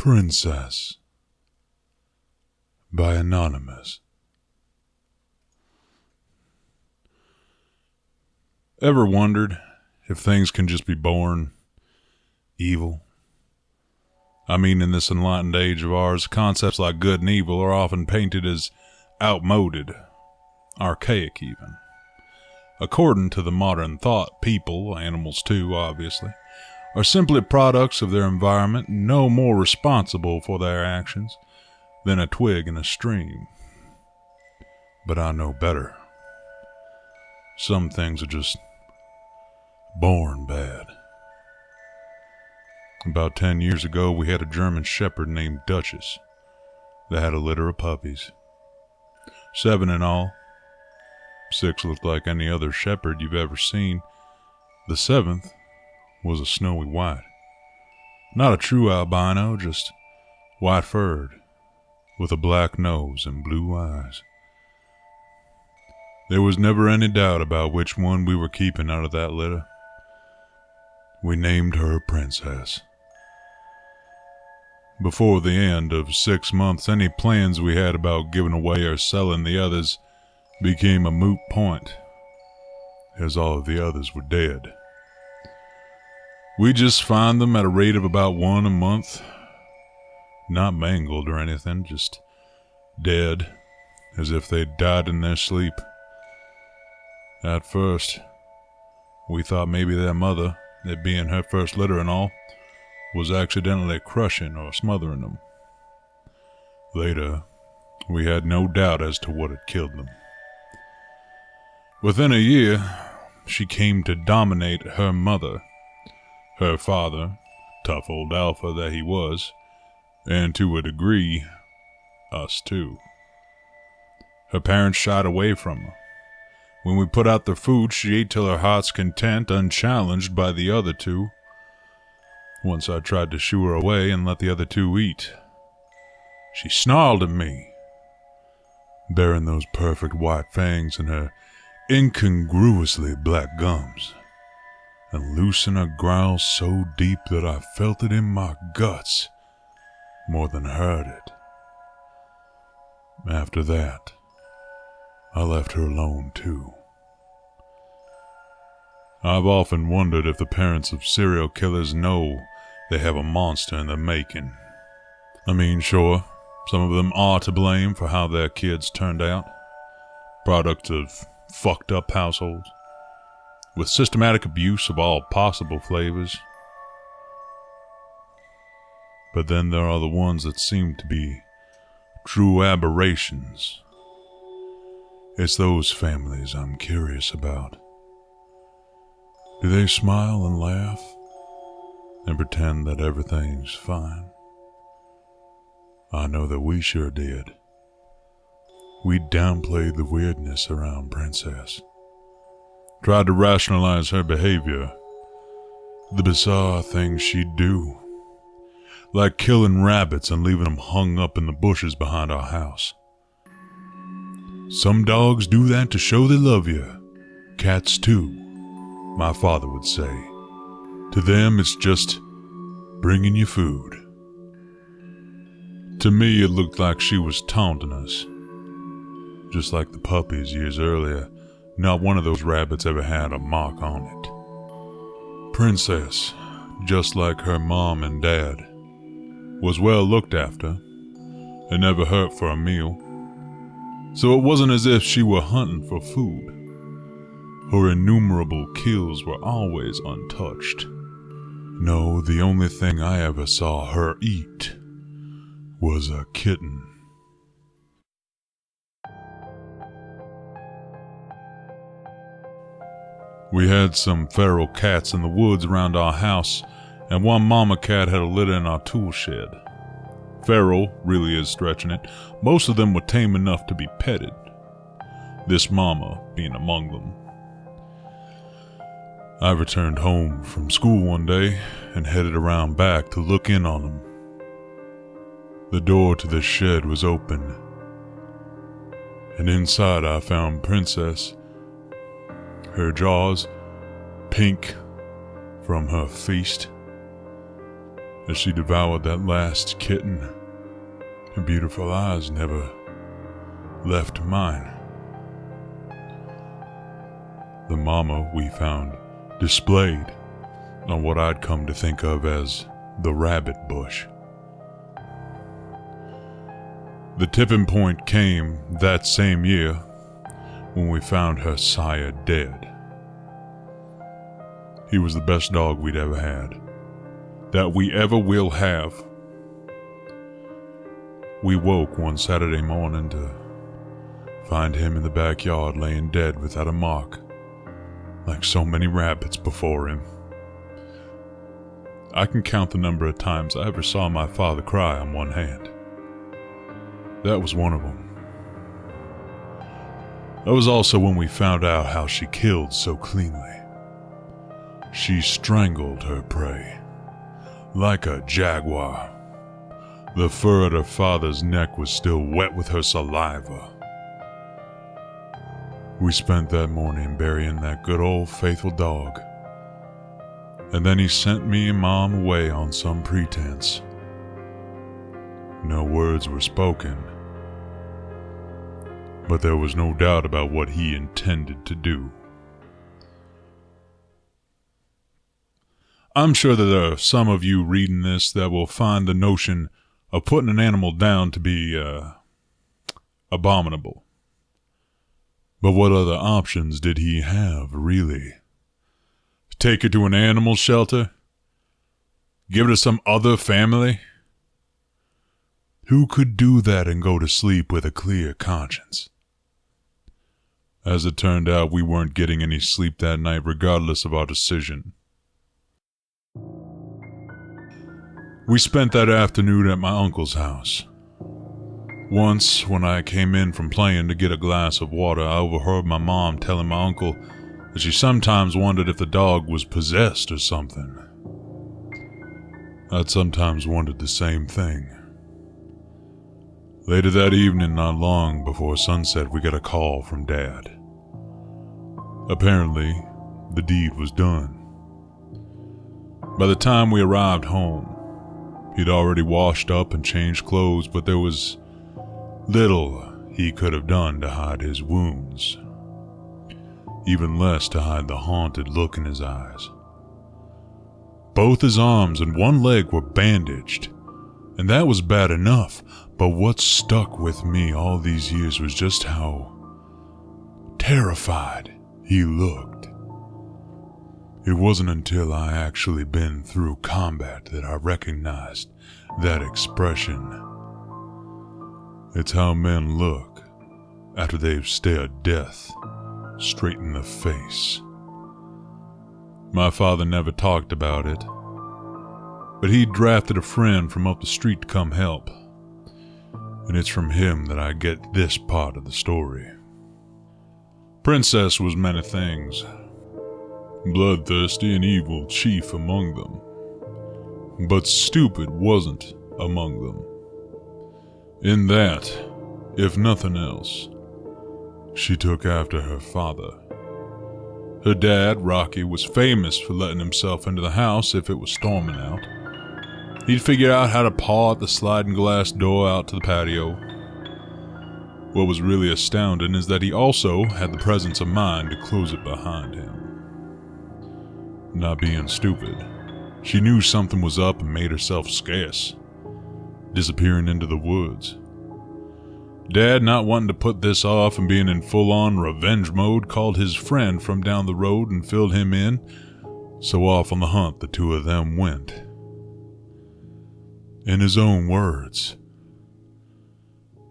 Princess by Anonymous. Ever wondered if things can just be born evil? I mean, in this enlightened age of ours, concepts like good and evil are often painted as outmoded, archaic even. According to the modern thought, people, animals too, obviously, are simply products of their environment, no more responsible for their actions than a twig in a stream. But I know better. Some things are just born bad. About 10 years ago, we had a German shepherd named Duchess that had a litter of puppies. 7 in all. 6 looked like any other shepherd you've ever seen. The 7th was a snowy white. Not a true albino, just white-furred, with a black nose and blue eyes. There was never any doubt about which one we were keeping out of that litter. We named her Princess. Before the end of 6 months, any plans we had about giving away or selling the others became a moot point, as all of the others were dead. We just find them at a rate of about 1 a month. Not mangled or anything, just dead, as if they'd died in their sleep. At first, we thought maybe their mother, it being her first litter and all, was accidentally crushing or smothering them. Later, we had no doubt as to what had killed them. Within a year, she came to dominate her mother, her father, tough old alpha that he was, and to a degree, us too. Her parents shied away from her. When we put out the food, she ate till her heart's content, unchallenged by the other two. Once I tried to shoo her away and let the other two eat. She snarled at me, baring those perfect white fangs and her incongruously black gums, and loosened a growl so deep that I felt it in my guts more than heard it. After that, I left her alone too. I've often wondered if the parents of serial killers know they have a monster in the making. I mean, sure, some of them are to blame for how their kids turned out. Products of fucked up households, with systematic abuse of all possible flavors. But then there are the ones that seem to be true aberrations. It's those families I'm curious about. Do they smile and laugh and pretend that everything's fine? I know that we sure did. We downplayed the weirdness around Princess, tried to rationalize her behavior, the bizarre things she'd do, like killing rabbits and leaving them hung up in the bushes behind our house. Some dogs do that to show they love you. Cats too, my father would say. To them, it's just bringing you food. To me, it looked like she was taunting us. Just like the puppies years earlier, not one of those rabbits ever had a mark on it. Princess, just like her mom and dad, was well looked after and never hurt for a meal. So it wasn't as if she were hunting for food. Her innumerable kills were always untouched. No, the only thing I ever saw her eat was a kitten. We had some feral cats in the woods around our house, and one mama cat had a litter in our tool shed. Feral really is stretching it. Most of them were tame enough to be petted, this mama being among them. I returned home from school one day and headed around back to look in on them. The door to the shed was open, and inside I found Princess, her jaws pink from her feast, as she devoured that last kitten. Her beautiful eyes never left mine. The mama we found displayed on what I'd come to think of as the rabbit bush. The tipping point came that same year when we found her sire dead. He was the best dog we'd ever had, that we ever will have. We woke one Saturday morning to find him in the backyard laying dead without a mark, like so many rabbits before him. I can count the number of times I ever saw my father cry on one hand. That was one of them. That was also when we found out how she killed so cleanly. She strangled her prey, like a jaguar. The fur at her father's neck was still wet with her saliva. We spent that morning burying that good old faithful dog. And then he sent me and Mom away on some pretense. No words were spoken, but there was no doubt about what he intended to do. I'm sure that there are some of you reading this that will find the notion of putting an animal down to be abominable. But what other options did he have, really? Take it to an animal shelter? Give it to some other family? Who could do that and go to sleep with a clear conscience? As it turned out, we weren't getting any sleep that night regardless of our decision. We spent that afternoon at my uncle's house. Once, when I came in from playing to get a glass of water, I overheard my mom telling my uncle that she sometimes wondered if the dog was possessed or something. I'd sometimes wondered the same thing. Later that evening, not long before sunset, we got a call from Dad. Apparently, the deed was done. By the time we arrived home, he'd already washed up and changed clothes, but there was little he could have done to hide his wounds. Even less to hide the haunted look in his eyes. Both his arms and one leg were bandaged, and that was bad enough, but what stuck with me all these years was just how terrified he looked. It wasn't until I actually been through combat that I recognized that expression. It's how men look after they've stared death straight in the face. My father never talked about it, but he drafted a friend from up the street to come help, and it's from him that I get this part of the story. Princess was many things, bloodthirsty and evil chief among them, but stupid wasn't among them. In that, if nothing else, she took after her father. Her dad, Rocky, was famous for letting himself into the house if it was storming out. He'd figure out how to paw at the sliding glass door out to the patio. What was really astounding is that he also had the presence of mind to close it behind him. Not being stupid, she knew something was up and made herself scarce, disappearing into the woods. Dad, not wanting to put this off and being in full-on revenge mode, called his friend from down the road and filled him in, so off on the hunt the two of them went. In his own words,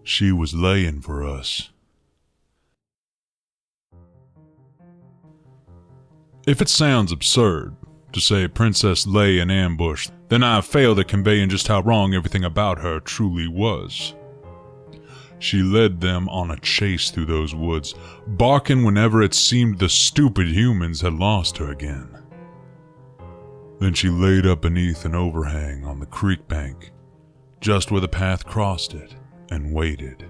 she was laying for us. If it sounds absurd to say Princess lay in ambush, then I have failed at conveying just how wrong everything about her truly was. She led them on a chase through those woods, barking whenever it seemed the stupid humans had lost her again. Then she laid up beneath an overhang on the creek bank, just where the path crossed it, and waited.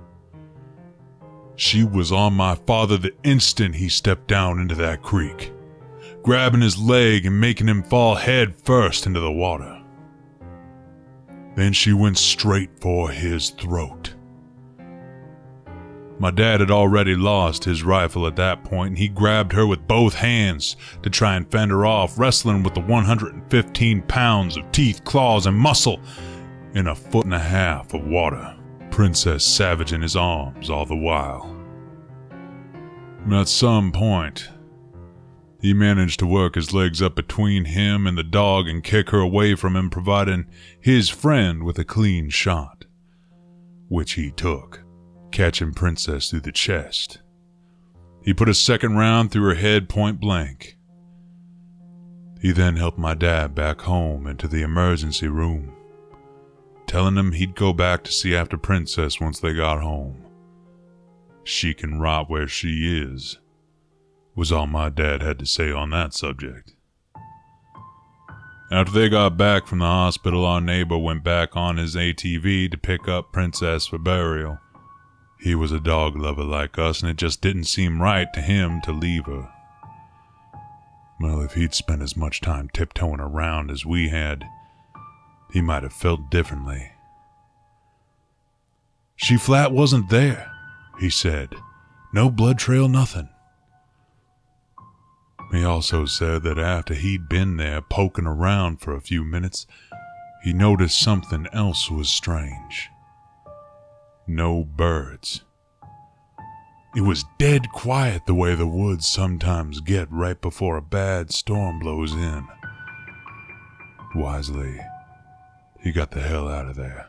She was on my father the instant he stepped down into that creek, grabbing his leg and making him fall head first into the water. Then she went straight for his throat. My dad had already lost his rifle at that point, and he grabbed her with both hands to try and fend her off, wrestling with the 115 pounds of teeth, claws, and muscle in 1.5 feet of water. Princess savage in his arms all the while. And at some point, he managed to work his legs up between him and the dog and kick her away from him, providing his friend with a clean shot, which he took, catching Princess through the chest. He put a second round through her head point blank. He then helped my dad back home into the emergency room, telling him he'd go back to see after Princess once they got home. She can rot where she is, was all my dad had to say on that subject. After they got back from the hospital, our neighbor went back on his ATV to pick up Princess for burial. He was a dog lover like us, and it just didn't seem right to him to leave her. Well, if he'd spent as much time tiptoeing around as we had, he might have felt differently. She flat wasn't there, he said. No blood trail, nothing. He also said that after he'd been there poking around for a few minutes, he noticed something else was strange. No birds. It was dead quiet the way the woods sometimes get right before a bad storm blows in. Wisely, he got the hell out of there.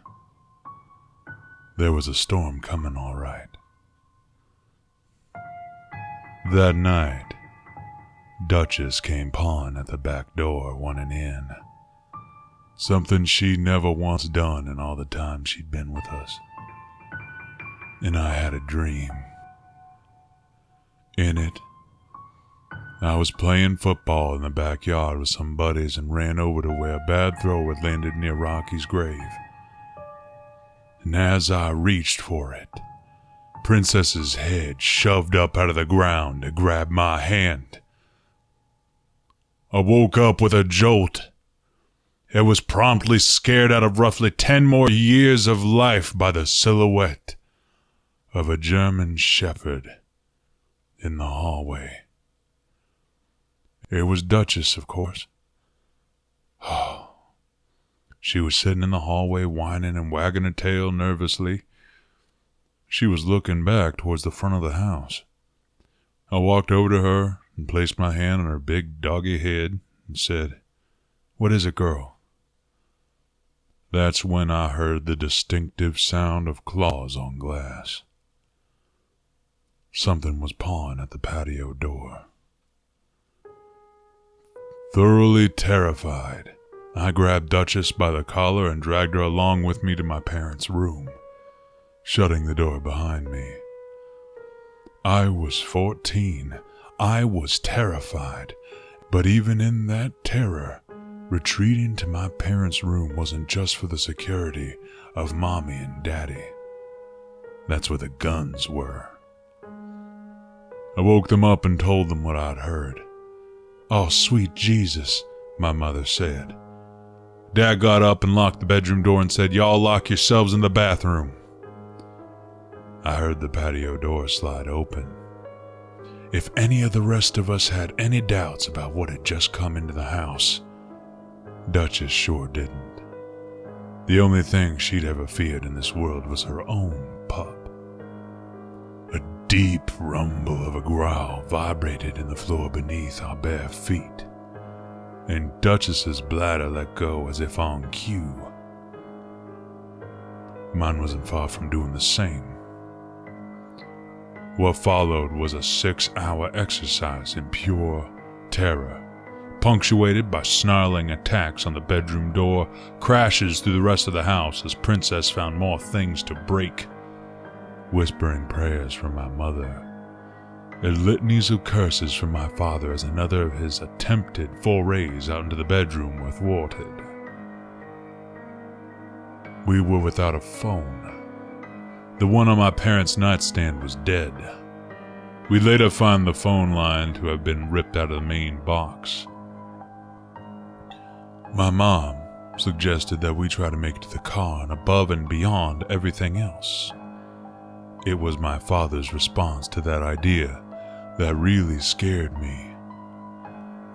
There was a storm coming, all right. That night, Duchess came pawing at the back door, wanting in. Something she'd never once done in all the time she'd been with us. And I had a dream. In it, I was playing football in the backyard with some buddies and ran over to where a bad throw had landed near Rocky's grave. And as I reached for it, Princess's head shoved up out of the ground to grab my hand. I woke up with a jolt. I was promptly scared out of roughly 10 more years of life by the silhouette of a German Shepherd in the hallway. It was Duchess, of course. She was sitting in the hallway whining and wagging her tail nervously. She was looking back towards the front of the house. I walked over to her and placed my hand on her big doggy head and said, "What is it, girl?" That's when I heard the distinctive sound of claws on glass. Something was pawing at the patio door. Thoroughly terrified, I grabbed Duchess by the collar and dragged her along with me to my parents' room, shutting the door behind me. I was 14. I was terrified, but even in that terror, retreating to my parents' room wasn't just for the security of Mommy and Daddy. That's where the guns were. I woke them up and told them what I'd heard. "Oh, sweet Jesus," my mother said. Dad got up and locked the bedroom door and said, "Y'all lock yourselves in the bathroom." I heard the patio door slide open. If any of the rest of us had any doubts about what had just come into the house, Duchess sure didn't. The only thing she'd ever feared in this world was her own pup. A deep rumble of a growl vibrated in the floor beneath our bare feet, and Duchess's bladder let go as if on cue. Mine wasn't far from doing the same. What followed was a 6-hour exercise in pure terror, punctuated by snarling attacks on the bedroom door, crashes through the rest of the house as Princess found more things to break, whispering prayers from my mother, and litanies of curses from my father as another of his attempted forays out into the bedroom were thwarted. We were without a phone. The one on my parents' nightstand was dead. We later found the phone line to have been ripped out of the main box. My mom suggested that we try to make it to the car and above and beyond everything else. It was my father's response to that idea that really scared me.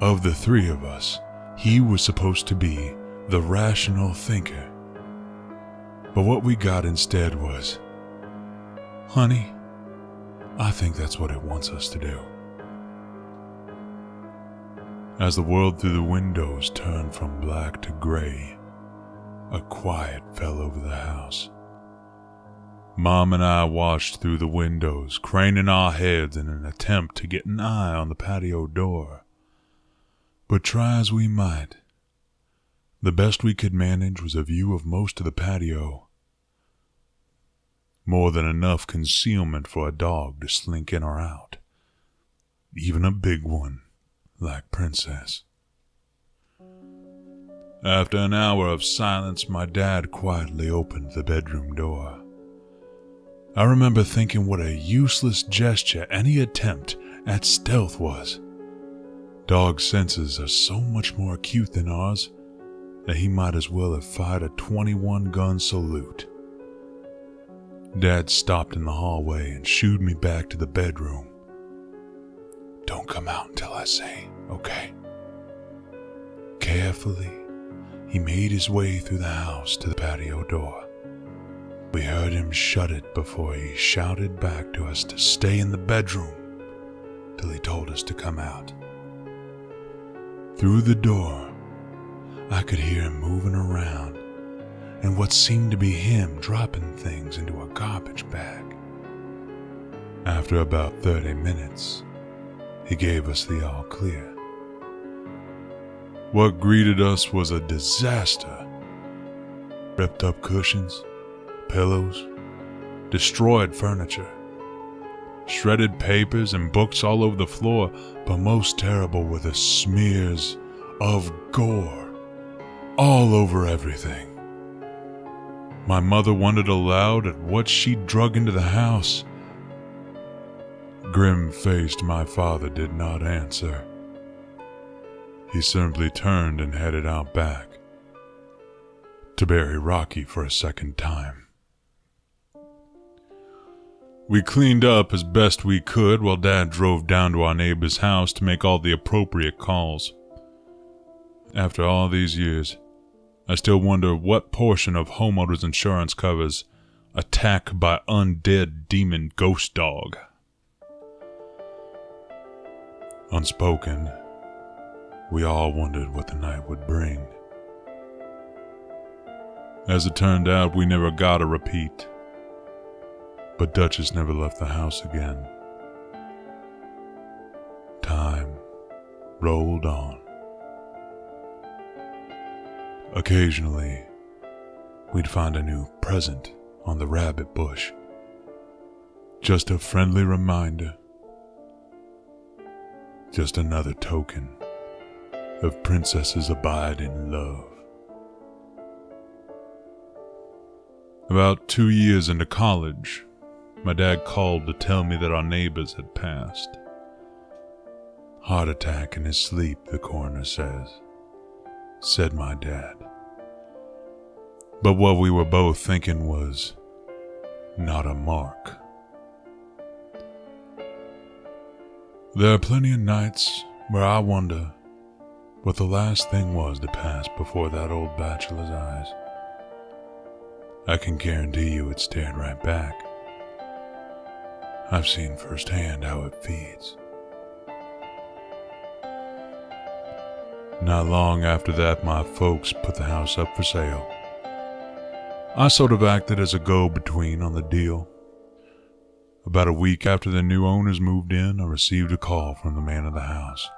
Of the three of us, he was supposed to be the rational thinker. But what we got instead was, "Honey, I think that's what it wants us to do." As the world through the windows turned from black to gray, a quiet fell over the house. Mom and I watched through the windows, craning our heads in an attempt to get an eye on the patio door. But try as we might, the best we could manage was a view of most of the patio. More than enough concealment for a dog to slink in or out, even a big one like Princess. After an hour of silence, my dad quietly opened the bedroom door. I remember thinking what a useless gesture any attempt at stealth was. Dog senses are so much more acute than ours that he might as well have fired a 21-gun salute. Dad stopped in the hallway and shooed me back to the bedroom. "Don't come out until I say, okay?" Carefully, he made his way through the house to the patio door. We heard him shut it before he shouted back to us to stay in the bedroom till he told us to come out. Through the door, I could hear him moving around and what seemed to be him dropping things into a garbage bag. After about 30 minutes, he gave us the all clear. What greeted us was a disaster. Ripped up cushions, pillows, destroyed furniture, shredded papers and books all over the floor, but most terrible were the smears of gore all over everything. My mother wondered aloud at what she'd drug into the house. Grim-faced, my father did not answer. He simply turned and headed out back to bury Rocky for a second time. We cleaned up as best we could while Dad drove down to our neighbor's house to make all the appropriate calls. After all these years, I still wonder what portion of homeowners insurance covers attack by undead demon ghost dog. Unspoken, we all wondered what the night would bring. As it turned out, we never got a repeat, but Duchess never left the house again. Time rolled on. Occasionally, we'd find a new present on the rabbit bush. Just a friendly reminder. Just another token of Princess's abiding love. About 2 years into college, my dad called to tell me that our neighbors had passed. Heart attack in his sleep, the coroner said my dad. But what we were both thinking was not a mark. There are plenty of nights where I wonder what the last thing was to pass before that old bachelor's eyes. I can guarantee you it stared right back. I've seen firsthand how it feeds. Not long after that, my folks put the house up for sale. I sort of acted as a go-between on the deal. About a week after the new owners moved in, I received a call from the man of the house.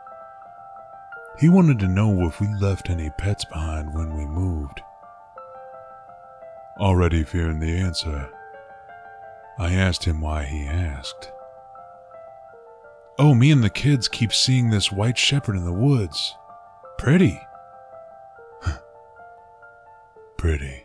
He wanted to know if we left any pets behind when we moved. Already fearing the answer, I asked him why he asked. "Oh, me and the kids keep seeing this white shepherd in the woods. Pretty." Pretty.